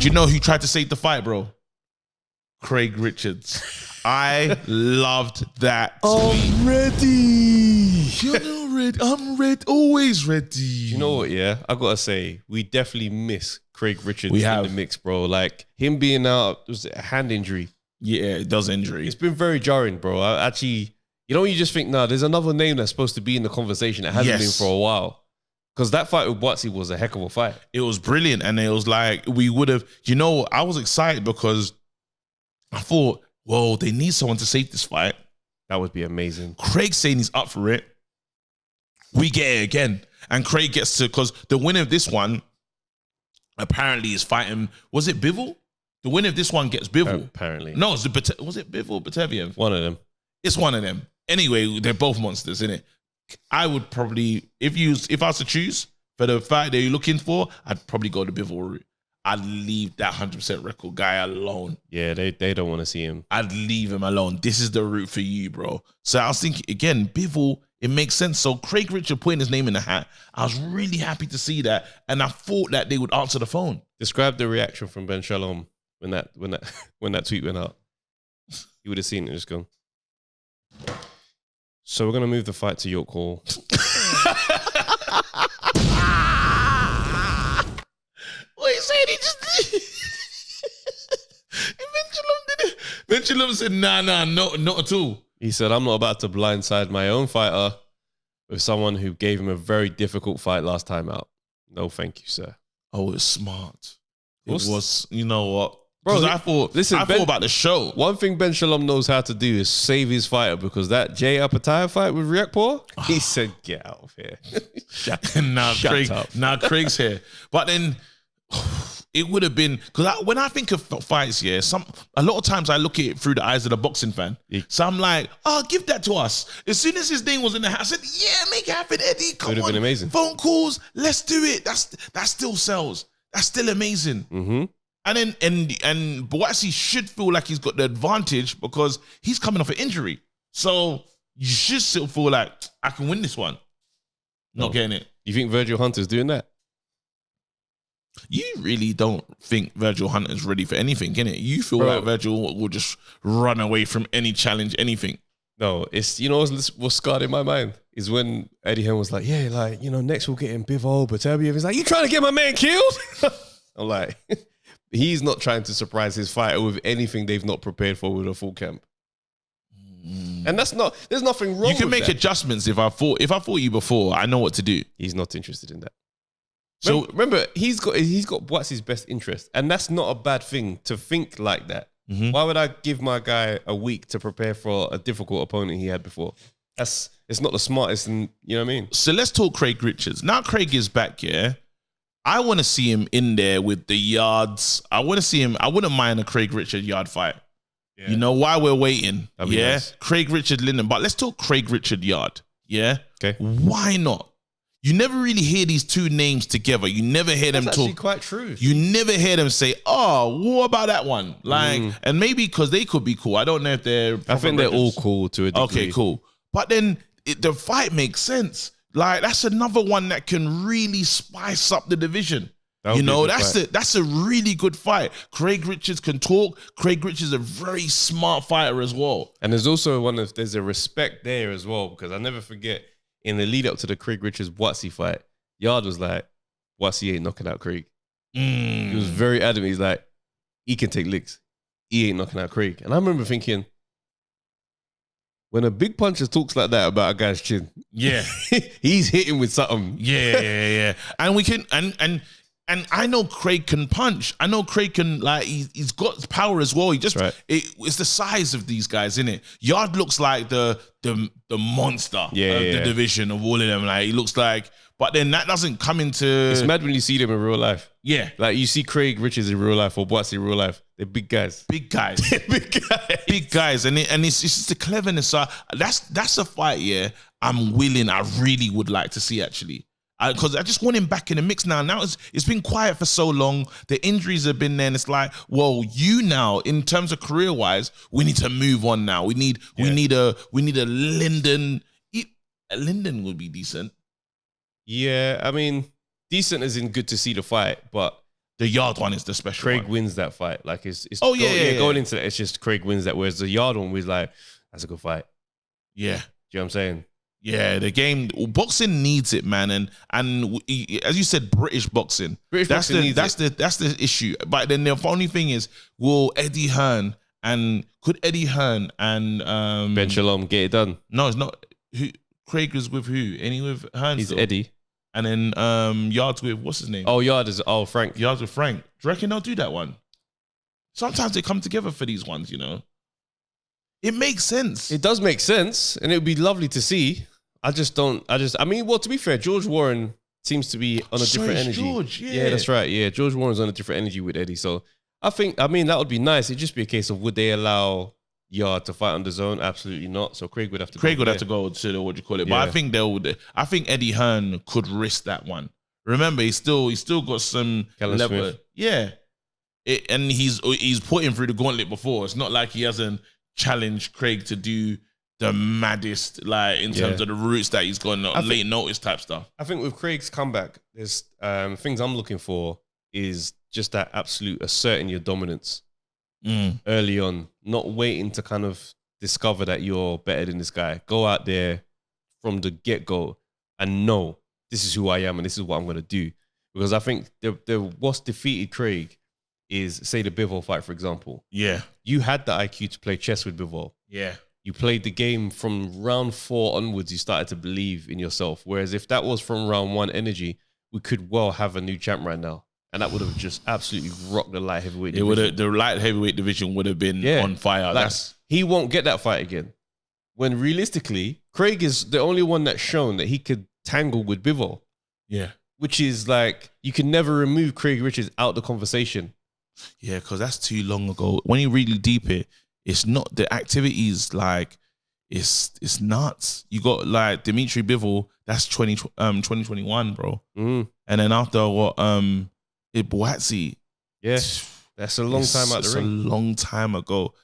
you know who tried to save the fight, bro? Craig Richards. I loved that tweet. I'm ready. You're not ready. I'm ready. Always ready. You know what, yeah? I gotta say, we definitely miss Craig Richards in the mix, bro. Like, him being out, was it a hand injury? Yeah, it does injury. It's been very jarring, bro. I actually, you know, you just think, nah, there's another name that's supposed to be in the conversation that hasn't been for a while. Because that fight with Boatsy was a heck of a fight. It was brilliant. And it was like, we would have, you know, I was excited because I thought, whoa, they need someone to save this fight. That would be amazing. Craig saying he's up for it. We get it again. And Craig gets to, because the winner of this one apparently is fighting, was it Bivol? The winner of this one gets Bivol. Apparently. No, was it Bivol, Bateviev? One of them. It's one of them. Anyway, they're both monsters, innit? I would probably, if I was to choose for the fight that you're looking for, I'd probably go the Bivol route. I'd leave that 100% record guy alone. Yeah, they don't want to see him. I'd leave him alone. This is the route for you, bro. So I was thinking, again, Bivol, it makes sense. So Craig Richard putting his name in the hat, I was really happy to see that. And I thought that they would answer the phone. Describe the reaction from Ben Shalom when that tweet went out. You would have seen it just gone. So we're going to move the fight to York Hall. What he said, he just did it. Ben Shalom said, nah, not at all. He said, I'm not about to blindside my own fighter with someone who gave him a very difficult fight last time out. No, thank you, sir. Oh, it was smart. It was, you know what? Bro, I thought about the show. One thing Ben Shalom knows how to do is save his fighter, because that Jay Apataya fight with Riakpor, he said, get out of here. Now Craig's here. But then it would have been, because when I think of fights, yeah, a lot of times I look at it through the eyes of the boxing fan. Yeah. So I'm like, oh, give that to us. As soon as his name was in the house, I said, yeah, make it happen, Eddie. Come on. It would have been amazing. Phone calls, let's do it. That still sells. That's still amazing. Mm-hmm. And then and Boatsy should feel like he's got the advantage because he's coming off an injury. So you should still feel like, I can win this one. Not getting it. You think Virgil Hunter's doing that? You really don't think Virgil Hunter's ready for anything, innit? You feel like Virgil will just run away from any challenge, anything. No, it's, you know what's scarred in my mind is when Eddie Hearn was like, yeah, like, you know, next we'll get him Bivol, Bateviev. He's like, you trying to get my man killed? I'm like... He's not trying to surprise his fighter with anything they've not prepared for with a full camp. And there's nothing wrong with that. You can make adjustments. If I fought you before, I know what to do. He's not interested in that. So remember, he's got Boatsy's best interest. And that's not a bad thing to think like that. Mm-hmm. Why would I give my guy a week to prepare for a difficult opponent he had before? It's not the smartest, and you know what I mean? So let's talk Craig Richards. Now Craig is back, yeah? I want to see him in there with the yards. I want to see him. I wouldn't mind a Craig Richard yard fight. Yeah. You know, while we're waiting. Yeah. Nice. Craig Richard Linden. But let's talk Craig Richard yard. Yeah. Okay. Why not? You never really hear these two names together. You never hear them talk. That's actually quite true. You never hear them say, oh, what about that one? Like, and maybe because they could be cool. I don't know if they're. I think they're all cool to a degree. Okay, cool. But then the fight makes sense. Like, that's another one that can really spice up the division. You know, that's a really good fight. Craig Richards can talk. Craig Richards is a very smart fighter as well. And there's also there's a respect there as well, because I never forget in the lead up to the Craig Richards Boatsy fight, Yard was like, Boatsy ain't knocking out Craig. He was very adamant. He's like, he can take licks. He ain't knocking out Craig. And I remember thinking, when a big puncher talks like that about a guy's chin, yeah, he's hitting with something. Yeah. And we can, and I know Craig can punch. I know Craig can, like, he's got power as well. He just, it's the size of these guys, isn't it? Yard looks like the monster of the division of all of them. Like, he looks like, but then that doesn't come into. It's mad when you see them in real life. Yeah. Like, you see Craig Richards in real life or Boatsy in real life. They're big guys. Big guys. Big guys. And it's just the cleverness. So that's a fight, yeah, I really would like to see, actually. Because I just want him back in the mix now. Now it's been quiet for so long. The injuries have been there, and it's like, well, you now, in terms of career-wise, we need to move on now. We need a Linden. Linden would be decent. Yeah, I mean, decent as in good to see the fight, but The Yard one is the special Craig one. wins that fight. Like it's yeah. going into that, it's just Craig wins that. Whereas the Yard one was like, that's a good fight. Yeah. Do you know what I'm saying? Yeah, the game boxing needs it, man, and as you said, British boxing. That's the issue. But then the funny thing is, will Eddie Hearn and could Eddie Hearn and Ben Shalom get it done? No, it's not. Who Craig is with who? Any with Hearn? He's still? Eddie, and then Yards with what's his name? Oh, Frank. Yards with Frank. Do you reckon they'll do that one? Sometimes they come together for these ones, you know. It makes sense. It does make sense, and it would be lovely to see. I mean, well, to be fair, George Warren seems to be on a different energy. George, yeah, that's right. Yeah, George Warren's on a different energy with Eddie. So I mean, that would be nice. It'd just be a case of would they allow Yard to fight on the zone? Absolutely not. So Craig would have to. Have to go to the, what do you call it? Yeah. But I think Eddie Hearn could risk that one. Remember, he's still got some Callum level. Smith. Yeah, and he's put him through the gauntlet before. It's not like he hasn't challenged Craig to do the maddest, like in terms of the routes that he's gone on late notice type stuff. I think with Craig's comeback, there's things I'm looking for is just that absolute asserting your dominance early on, not waiting to kind of discover that you're better than this guy. Go out there from the get-go and know this is who I am and this is what I'm going to do. Because I think what's defeated Craig is, say, the Bivol fight, for example. Yeah. You had the IQ to play chess with Bivol. Yeah. You played the game from round 4 onwards, you started to believe in yourself. Whereas if that was from round 1 energy, we could well have a new champ right now. And that would have just absolutely rocked the light heavyweight division. The light heavyweight division would have been on fire. Like, he won't get that fight again. When realistically, Craig is the only one that's shown that he could tangle with Bivol. Yeah. Which is like, you can never remove Craig Richards out the conversation. Yeah, because that's too long ago. When you really deep it, it's not the activities, like it's nuts. You got like Dimitri Bivol, that's 2021, bro. And then after what Boatsi. Yeah. That's a long time out the ring. It's a long time ago.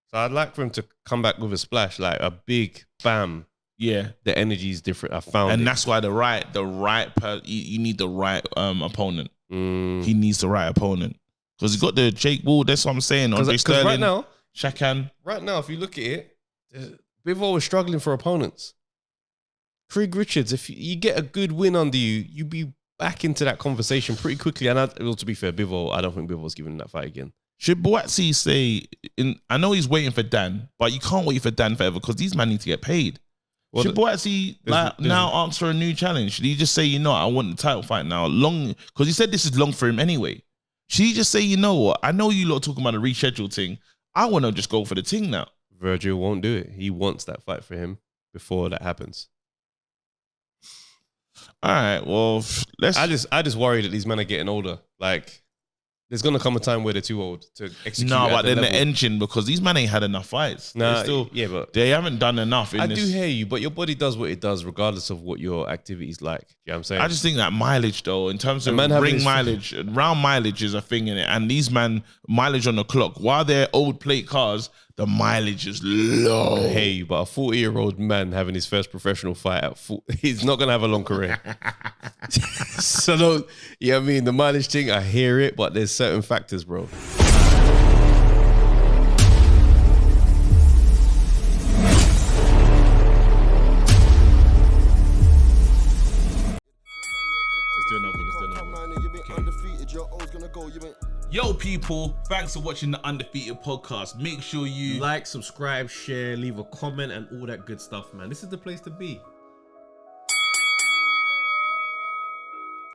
So I'd like for him to come back with a splash, like a big bam. Yeah. The energy is different. I found it. And that's why you need the right opponent. He needs the right opponent. Because he got the Jake Wall, that's what I'm saying. Andre Sterling, right now, Shakan. Right now, if you look at it, Bivol was struggling for opponents. Craig Richards, if you get a good win under you, you'd be back into that conversation pretty quickly. And to be fair, I don't think Bivol's giving that fight again. Should Boatsi say, I know he's waiting for Dan, but you can't wait for Dan forever because these men need to get paid. Well, should Boatsi now ask for a new challenge? Should he just say, I want the title fight now? Because he said this is long for him anyway. Should he just say, you know what? I know you lot talking about a reschedule thing. I want to just go for the thing now. Virgil won't do it. He wants that fight for him before that happens. All right, well, I just worry that these men are getting older. Like, there's gonna come a time where they're too old to execute. No, but then the engine, because these men ain't had enough fights. Nah, but they haven't done enough. I do hear you, but your body does what it does, regardless of what your activity's like. You know what I'm saying? I just think that mileage, though, in terms of ring mileage, round mileage is a thing in it, and these men mileage on the clock, while they're old plate cars, the mileage is low. I hear you, but a 40-year-old man having his first professional fight at 40, he's not gonna have a long career. So don't, I mean, the mileage thing, I hear it, but there's certain factors, bro. Yo, people, thanks for watching the Undefeated podcast. Make sure you like, subscribe, share, leave a comment, and all that good stuff, man. This is the place to be.